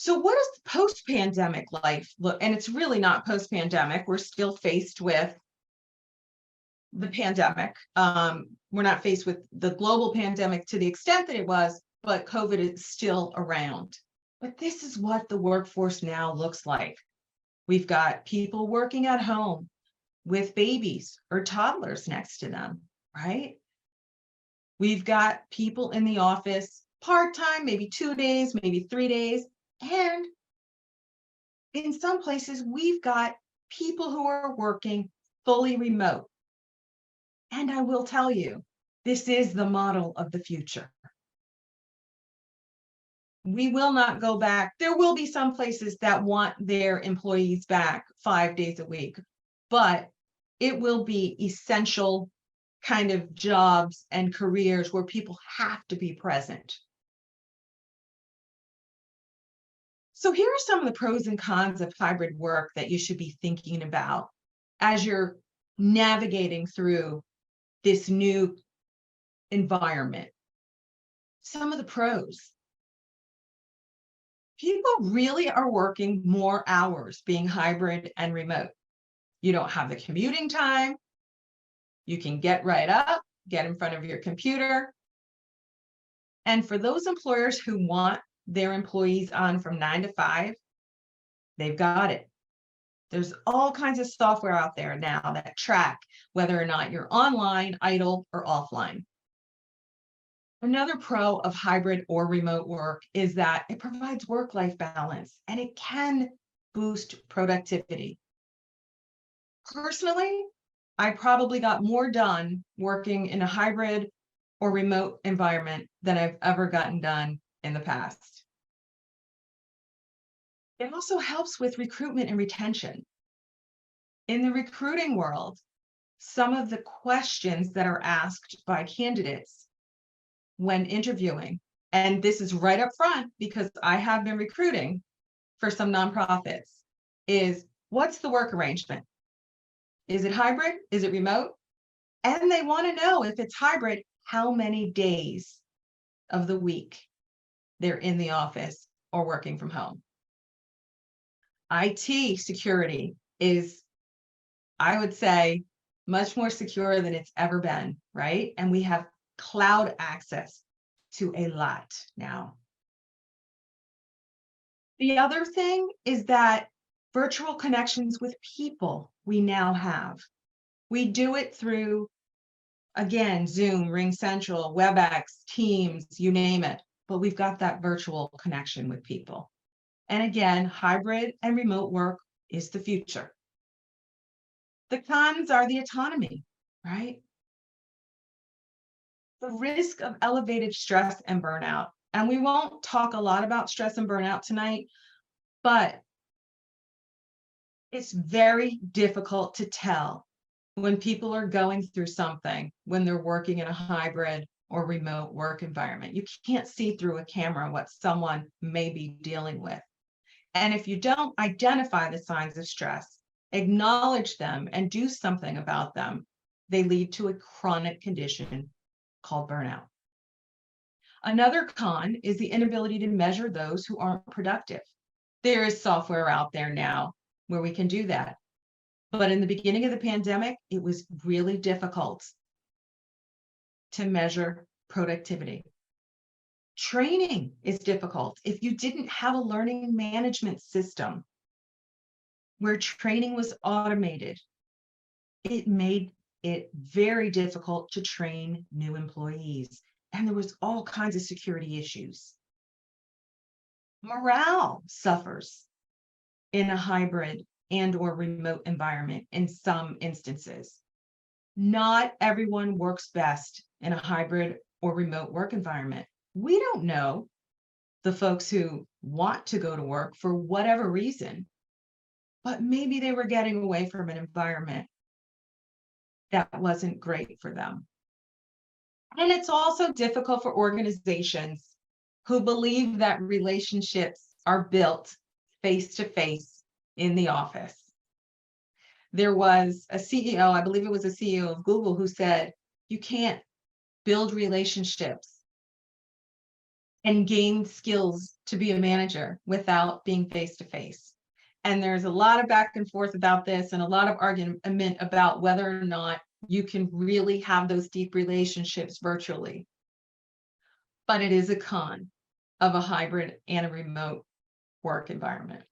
So what does post-pandemic life look? And it's really not post-pandemic. We're still faced with the pandemic. We're not faced with the global pandemic to the extent that it was, but COVID is still around. But this is what the workforce now looks like. We've got people working at home with babies or toddlers next to them, right? We've got people in the office part-time, maybe 2 days, maybe 3 days. And in some places, we've got people who are working fully remote. And I will tell you, this is the model of the future. We will not go back. There will be some places that want their employees back 5 days a week, but it will be essential kind of jobs and careers where people have to be present. So here are some of the pros and cons of hybrid work that you should be thinking about as you're navigating through this new environment. Some of the pros. People really are working more hours being hybrid and remote. You don't have the commuting time. You can get right up, get in front of your computer. And for those employers who want their employees on from 9 to 5, they've got it. There's all kinds of software out there now that track whether or not you're online, idle, or offline. Another pro of hybrid or remote work is that it provides work-life balance and it can boost productivity. Personally, I probably got more done working in a hybrid or remote environment than I've ever gotten done in the past. It also helps with recruitment and retention. In the recruiting world, some of the questions that are asked by candidates when interviewing, and this is right up front because I have been recruiting for some nonprofits, is what's the work arrangement? Is it hybrid? Is it remote? And they want to know, if it's hybrid, how many days of the week they're in the office or working from home. IT security is, I would say, much more secure than it's ever been, right? And we have cloud access to a lot now. The other thing is that virtual connections with people we now have. We do it through, again, Zoom, Ring Central, WebEx, Teams, you name it, but we've got that virtual connection with people. And again, hybrid and remote work is the future. The cons are the autonomy, right? The risk of elevated stress and burnout. And we won't talk a lot about stress and burnout tonight, but it's very difficult to tell when people are going through something when they're working in a hybrid or remote work environment. You can't see through a camera what someone may be dealing with. And if you don't identify the signs of stress, acknowledge them, and do something about them, they lead to a chronic condition called burnout. Another con is the inability to measure those who aren't productive. There is software out there now where we can do that. But in the beginning of the pandemic, it was really difficult to measure productivity. Training is difficult. If you didn't have a learning management system where training was automated, it made it very difficult to train new employees. And there was all kinds of security issues. Morale suffers in a hybrid and or remote environment in some instances. Not everyone works best in a hybrid or remote work environment. We don't know the folks who want to go to work for whatever reason, but maybe they were getting away from an environment that wasn't great for them. And it's also difficult for organizations who believe that relationships are built face-to-face in the office. There was a CEO, I believe it was a CEO of Google, who said, you can't build relationships and gain skills to be a manager without being face to face. And there's a lot of back and forth about this and a lot of argument about whether or not you can really have those deep relationships virtually. But it is a con of a hybrid and a remote work environment.